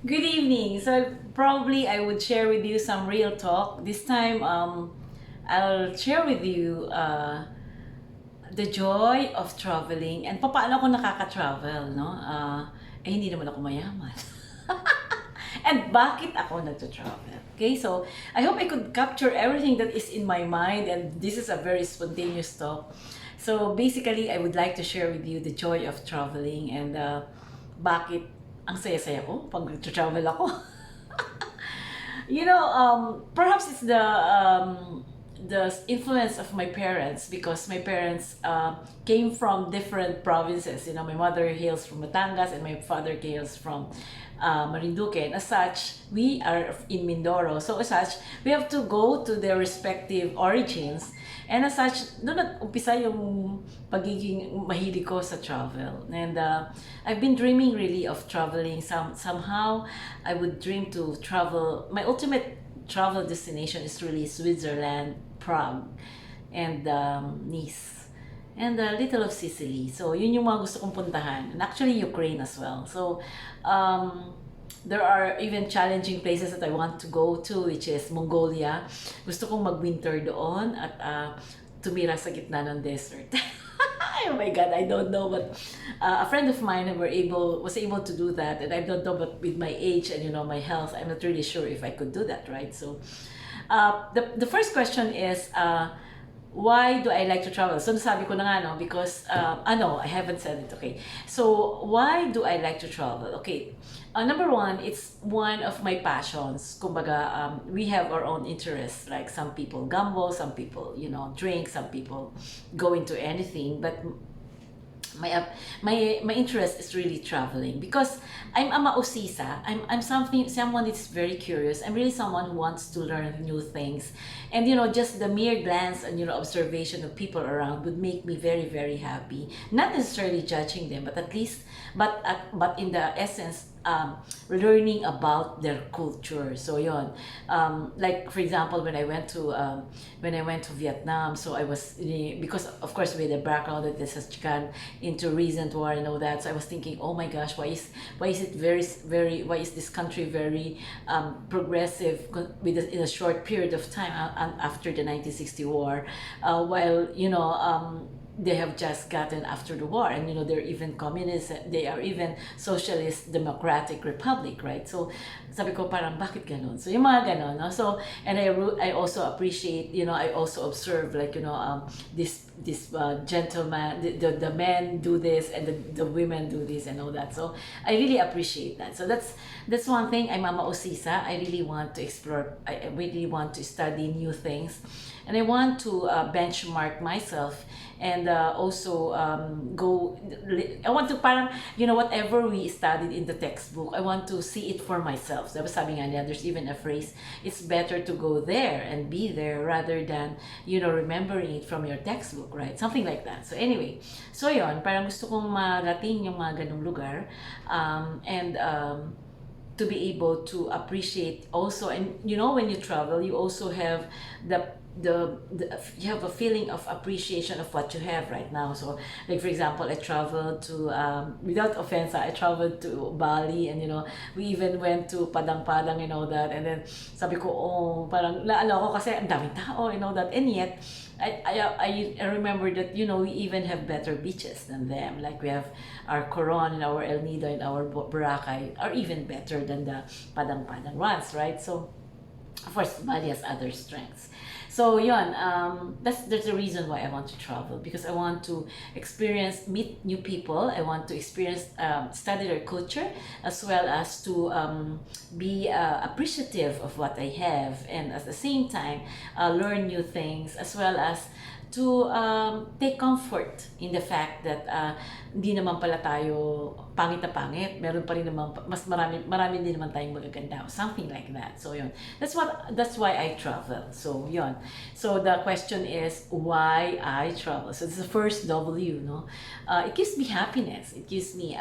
Good evening. So probably I would share with you some real talk. This time, I'll share with you the joy of traveling and paano ako nakaka-travel, no? Hindi naman ako mayaman. And bakit ako nagto-travel? Okay, so I hope I could capture everything that is in my mind, and this is a very spontaneous talk. So basically, I would like to share with you the joy of traveling and bakit ang saya-saya ko pag travel ako. Perhaps it's the influence of my parents, because my parents came from different provinces. You know, my mother hails from Batangas and my father hails from Marinduque. And as such, we are in Mindoro. So as such, we have to go to their respective origins. And as such, doon nag-umpisa yung pagiging mahilig ko sa travel. And I've been dreaming really of traveling. Somehow, I would dream to travel. My ultimate travel destination is really Switzerland, Prague, and Nice, and a little of Sicily. So yun yung mga gusto kong puntahan. And actually Ukraine as well. So there are even challenging places that I want to go to, which is Mongolia. Gusto kong mag-winter doon at tumira sa gitna ng desert. Oh my God, I don't know, but a friend of mine was able to do that, and I don't know, but with my age and my health, I'm not really sure if I could do that, right? So, the first question is, why do I like to travel? So nasabi ko na nga, no, because I haven't said it. Okay, so why do I like to travel? Okay, number one, it's one of my passions. Kumbaga, we have our own interests. Like some people gamble, some people drink, some people go into anything. But my interest is really traveling, because I'm a mausisa. I'm someone that's very curious. I'm really someone who wants to learn new things, and just the mere glance and observation of people around would make me very, very happy. Not necessarily judging them, but at least, but in the essence, learning about their culture. So yon, like for example, when I went to Vietnam, so I was, because of course with the background that this has gone into recent war and all that, so I was thinking, oh my gosh, why is this country very progressive in a short period of time after the 1960 war, while they have just gotten after the war, and they're even communist, they are even socialist democratic republic, right? So sabi ko, parang bakit ganon? So yung mga ganon, no? So, and I also appreciate, I also observe, like this gentleman, the men do this, and the women do this and all that. So I really appreciate that. So that's one thing. I'm Mama Osisa. I really want to explore. I really want to study new things, and I want to benchmark myself, and also I want to parang, whatever we studied in the textbook, I want to see it for myself. Diba sabi nga niya, there's even a phrase, it's better to go there and be there rather than, remembering it from your textbook, right? Something like that. So anyway, so yon, parang gusto kong marating yung mga ganung lugar, and to be able to appreciate also. And when you travel, you also have you have a feeling of appreciation of what you have right now. So like for example, I traveled to without offense, I traveled to Bali, and we even went to Padang-Padang and all that, and then sabi ko, oh, parang naano ko kasi ang daming tao and all that, and yet I remember that we even have better beaches than them. Like we have our Coron and our El Nido and our Boracay are even better than the Padang-Padang ones, right? So of course, Bali has other strengths. So yon, there's a reason why I want to travel, because I want to meet new people. I want to study their culture, as well as to be appreciative of what I have, and at the same time learn new things, as well as to take comfort in the fact that hindi naman pala tayo pangit na pangit. Meron pa rin naman, mas marami din naman tayong magaganda, something like that. So yun, that's why I travel. So yun, so the question is why I travel. So this is the first W, no? It gives me happiness, it gives me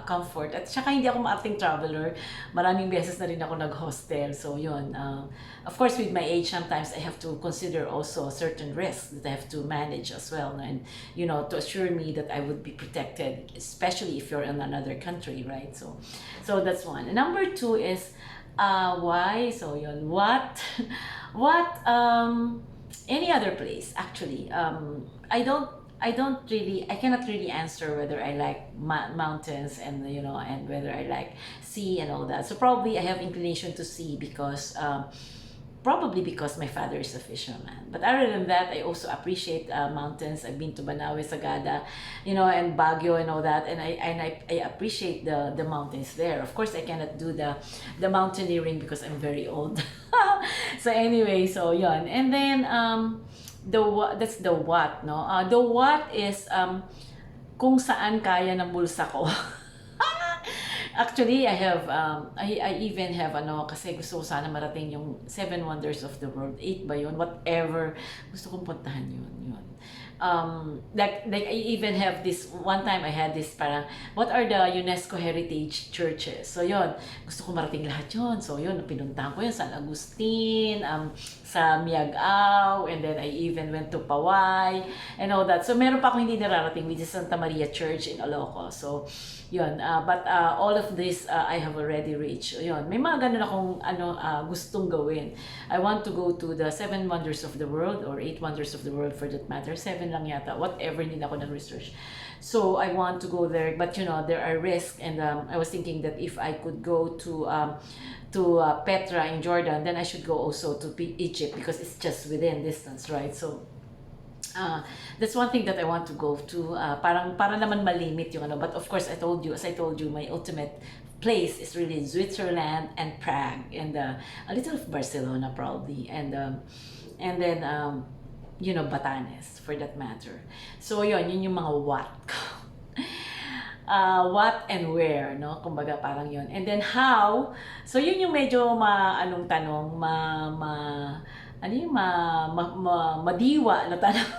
comfort, at saka hindi ako maarting traveler. Maraming beses na rin ako nag-hostel. So yun, of course with my age, sometimes I have to consider also certain risks that I have to manage as well, and to assure me that I would be protected, especially if if you're in another country, right? So that's one. And number two is why? So yun, what, what, any other place actually. I cannot really answer whether I like mountains and and whether I like sea and all that. So probably I have inclination to sea because probably because my father is a fisherman. But other than that, I also appreciate mountains. I've been to Banawe, Sagada, and Baguio and all that, and I appreciate the mountains there. Of course, I cannot do the mountaineering because I'm very old. So anyway, so yon. And then that's the what, no? The what is kung saan kaya ng bulsa ko. Actually, I even have kasi gusto ko sana marating yung Seven Wonders of the World, 8 ba yun? Whatever. Gusto kong puntahan yun. Like I even have this, one time I had this parang, what are the UNESCO Heritage Churches? So yun, gusto ko marating lahat yun. So yun, pinuntahan ko yun, San Agustin, sa Miagao, and then I even went to Paway, and all that. So meron pa akong hindi nararating, which is Santa Maria Church in Ilocos. So yun, but all of this I have already reached. Yun, may mga ganun akong gustong gawin. I want to go to the Seven Wonders of the World, or 8 Wonders of the World for that matter. 7 lang yata, whatever, hindi na ako nag-research. So I want to go there, but there are risks, and I was thinking that if I could go to Petra in Jordan, then I should go also to Egypt because it's just within distance, right? So that's one thing that I want to go to. Para naman malimit yung but of course, as I told you, my ultimate place is really Switzerland and Prague, and a little of Barcelona probably, and then Batanes for that matter. So yun yung mga what. What and where, no? Kumbaga parang yun. And then how, so yun yung medyo tanong, madiwa na tanong.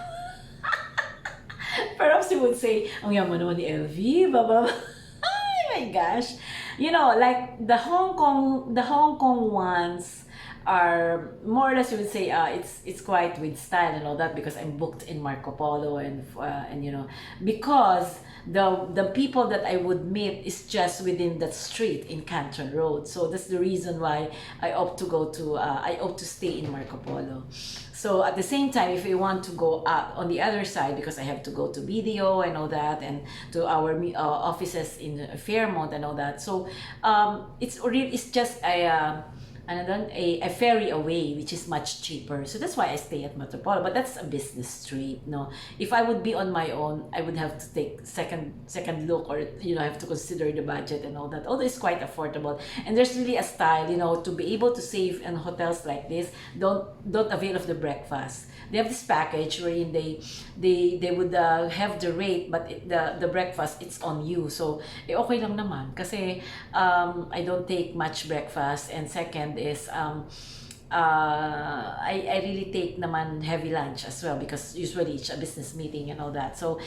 Perhaps you would say, ang yaman naman ni LV, baba. Oh my gosh. Like the Hong Kong ones are more or less, you would say, it's quite with style and all that, because I'm booked in Marco Polo, and because the people that I would meet is just within that street in Canton Road. So that's the reason why I opt to stay in Marco Polo. So at the same time, if you want to go up on the other side, because I have to go to BDO and all that, and to our offices in Fairmont and all that. So it's just a ferry away, which is much cheaper. So that's why I stay at Metropole. But that's a business street, no? If I would be on my own, I would have to take second look, or I have to consider the budget and all that. Although it's quite affordable, and there's really a style, to be able to save in hotels like this. Don't avail of the breakfast. They have this package wherein they would have the rate, but the breakfast, it's on you. So okay lang naman kasi I don't take much breakfast, and second is I really take naman heavy lunch as well, because usually it's a business meeting and all that. So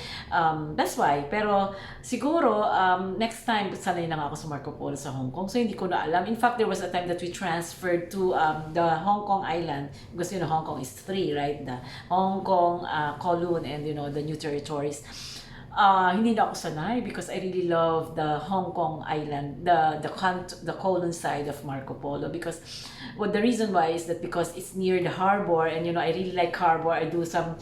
that's why. Pero siguro next time sanay na ako sa Marco Polo sa Hong Kong, so hindi ko na alam. In fact, there was a time that we transferred to the Hong Kong island, because Hong Kong is 3, right? The Hong Kong, Kowloon, and the new territories. Hindi na ako sanay, because I really love the Hong Kong island, the Kowloon side of Marco Polo, because the reason why is that because it's near the harbor, and I really like harbor. I do some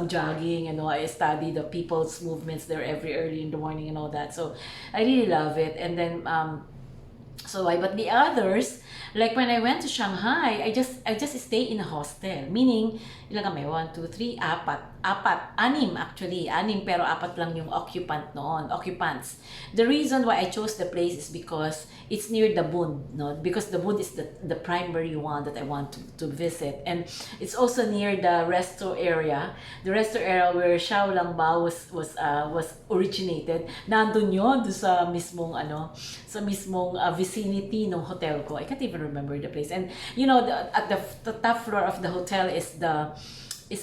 jogging, I study the people's movements there every early in the morning and all that. So I really love it. And then but the others, like when I went to Shanghai, I just stay in a hostel, meaning ilan kami, 1, 2, 3, 4, 6 actually, 6, pero 4 lang yung occupants. The reason why I chose the place is because it's near the Bund, no? Because the Bund is the primary one that I want to visit, and it's also near the resto area where Xiaolongbao was originated. Nandun yun, doon sa mismong vicinity ng hotel ko. I can't even remember the place. And at the top floor of the hotel is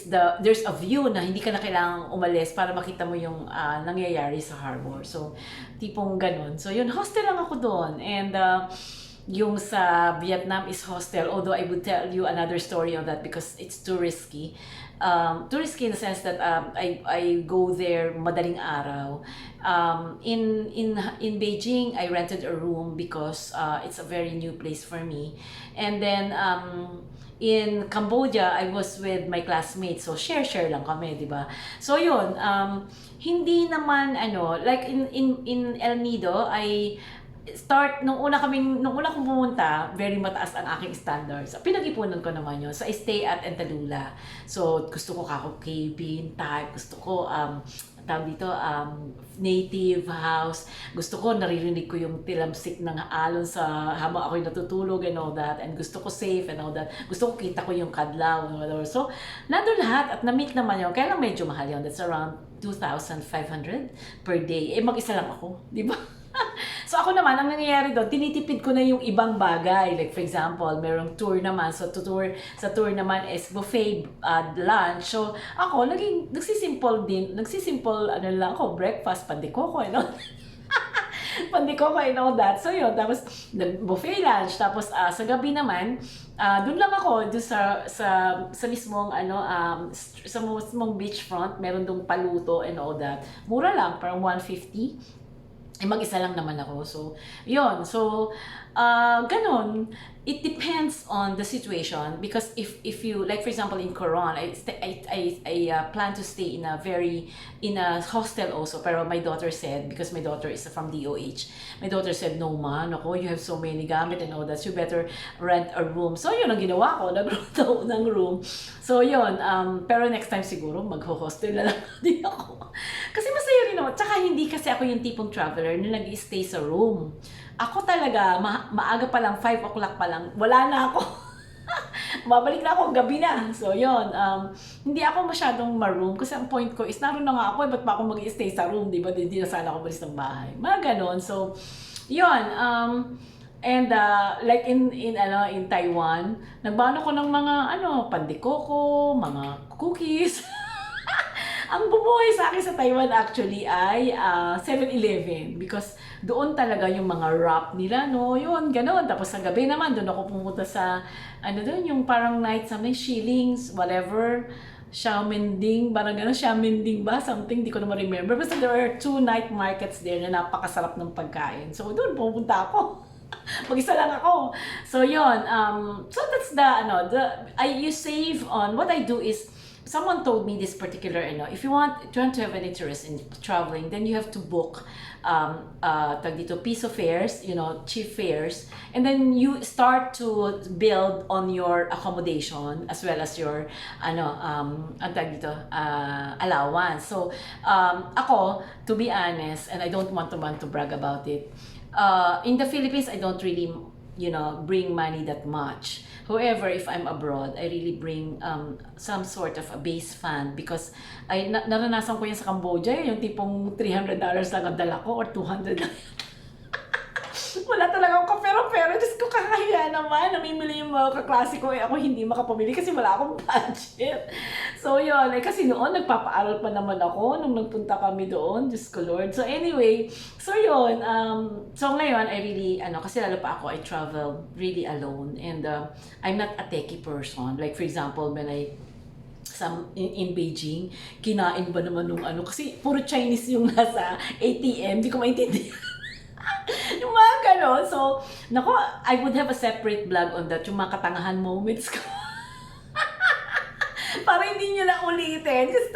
there's a view na hindi ka na kailangang umalis para makita mo yung nangyayari sa harbor. So tipong ganun. So yun, hostel lang ako doon, and yung sa Vietnam is hostel, although I would tell you another story on that because it's too risky. Too risky in the sense that I go there madaling araw. In Beijing, I rented a room because it's a very new place for me. And then in Cambodia, I was with my classmates. So share lang kami, 'di ba? So yun, hindi naman like in El Nido, nung una kong pumunta, very mataas ang aking standards. Pinag-ipunan ko naman yun. So, I stay at Entalula. So, gusto ko cabin type. Gusto ko, tawag dito, native house. Gusto ko, naririnig ko yung tilamsik ng alon sa habang ako'y natutulog and all that. And gusto ko safe and all that. Gusto ko kita ko yung kadlaw and whatever. So, nandun lahat at na-meet naman yun. Kaya lang medyo mahal yun. That's around 2,500 per day. Mag-isa lang ako. Di ba? So ako naman, ang nangyayari doon, tinitipid ko na yung ibang bagay. Like for example, merong tour naman. So sa tour naman is buffet lunch. So ako, nagsisimple lang ako, breakfast, pandikoko, pandikoko and all that. So yun, tapos buffet lunch. Tapos sa gabi naman, doon lang ako, doon sa mismong, sa mismong beachfront, meron doon paluto and all that. Mura lang, parang 150. Mag-isa lang naman ako. So, yun. So, ganun. It depends on the situation because if you, like for example in Coron, I plan to stay in a hostel also, pero my daughter said, because my daughter is from DOH, my daughter said, no man, ako, you have so many gamit and all that, you better rent a room. So yun ang ginawa ko, nag-rent ako ng room. So yun, pero next time siguro mag-hostel na lang din ako. Kasi masaya rin naman, tsaka hindi kasi ako yung tipong traveler na nag-stay sa room. Ako talaga, maaga pa lang, 5 o'clock pa lang, wala na ako. Babalik na ako, gabi na. So, yun. Hindi ako masyadong ma-room kasi ang point ko is, naroon na nga ako, ba't pa ako mag-stay sa room, di ba? Hindi na sana ako malis ng bahay. Mga ganon. So, yun. And like in Taiwan, nagbano ko ng mga pandikoko, mga cookies. Ang bubuhay sa akin sa Taiwan actually ay 7-Eleven because doon talaga yung mga wrap nila, no? Yun, ganoon. Tapos sa gabi naman, doon ako pumunta sa, doon, yung parang night, something, shillings, whatever, Xiaomending, parang gano'n, Xiaomending ba? Something, di ko na ma-remember. Basta there are 2 night markets there na napakasarap ng pagkain. So doon, pupunta ako. Mag-isa lang ako. So yun, so that's you save on, what I do is, someone told me this particular, if you want to have an interest in traveling, then you have to book piso fares, cheap fares, and then you start to build on your accommodation as well as your allowance. So ako, to be honest, and I don't want to brag about it, in the Philippines I don't really bring money that much. However, if I'm abroad, I really bring some sort of a base fund because naranasan ko yan sa Cambodia, yung tipong $300 lang ang dala ko or 200 lang. Wala talaga akong pero Diyos ko, kakahiya naman. Namimili yung mga kaklase ko, ako hindi makapamili kasi wala akong budget. So yun, kasi noon nagpapaaral pa naman ako nung nagpunta kami doon. Diyos ko Lord. So anyway, so yun, so ngayon I really, kasi lalo pa ako, I travel really alone and I'm not a techie person. Like for example, when in Beijing, kinain ba naman nung kasi puro Chinese yung nasa ATM, di ko maintindihan. Yung mga ganon. So, I would have a separate vlog on that, yung mga katangahan moments ko. Para hindi nyo na ulitin.